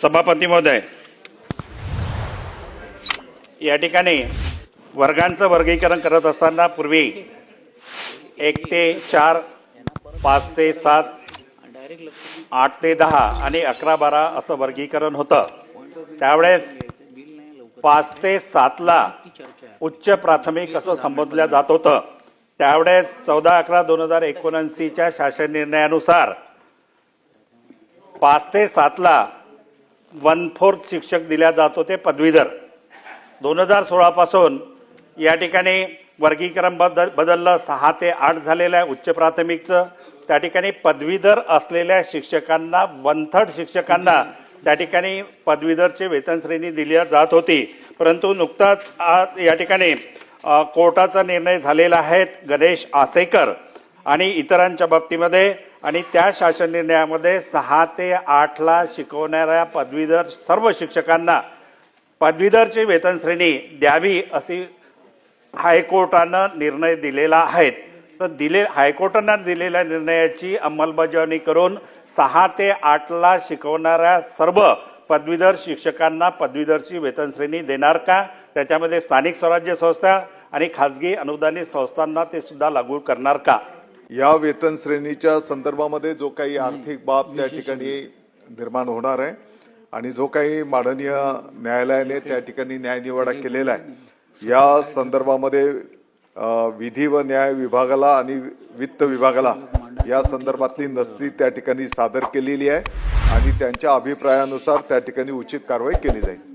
सभापती महोदय, या ठिकाणी वर्गांचं वर्गीकरण करत असताना पूर्वी 1 ते 4, 5 ते 7, 8 ते 10 आणि 11-12 असं वर्गीकरण होतं। त्यावेळेस 5 ते 7ला उच्च प्राथमिक असं संबोधलं जात होतं। त्यावेळेस 14/11/2079च्या शासन निर्णयानुसार 5 ते 7ला 1/4 शिक्षक दिल्या जात होते पदवीधर। 2016 पासून या ठिकाणी वर्गीकरण बदललं, 6 ते 8 झालेलं आहे उच्च प्राथमिकचं। त्या ठिकाणी पदवीधर असलेल्या शिक्षकांना 1/3 शिक्षकांना त्या ठिकाणी पदवीधरचे वेतन श्रेणी दिली जात होती। परंतु नुकताच आज या ठिकाणी कोर्टाचा निर्णय झालेला आहे गणेश आसेकर आणि इतरांच्या बाबतीमध्ये, आणि त्या शासन निर्णयामध्ये 6 ते 8ला शिकवणाऱ्या पदवीधर सर्व शिक्षकांना पदवीधरची वेतन श्रेणी द्यावी अशी हायकोर्टानं निर्णय दिलेला आहे। तर हायकोर्टानं दिलेल्या निर्णयाची अंमलबजावणी करून 6 ते 8ला शिकवणाऱ्या सर्व पदवीधर शिक्षकांना पदवीधरची वेतन श्रेणी देणार का? त्याच्यामध्ये स्थानिक स्वराज्य संस्था आणि खाजगी अनुदानित संस्थांना ते सुद्धा लागू करणार का? या वेतन श्रेणीच्या संदर्भामध्ये जो काही आर्थिक बाब त्या ठिकाणी निर्माण होणार आहे आणि जो काही माननीय न्यायालयाने त्या ठिकाणी न्यायनिवाडा केलेला आहे, या संदर्भामध्ये विधी व न्याय विभागाला आणि वित्त विभागाला या संदर्भातली नस्ती त्या ठिकाणी सादर केलेली आहे आणि त्यांच्या अभिप्रायानुसार त्या ठिकाणी उचित कारवाई केली जाईल।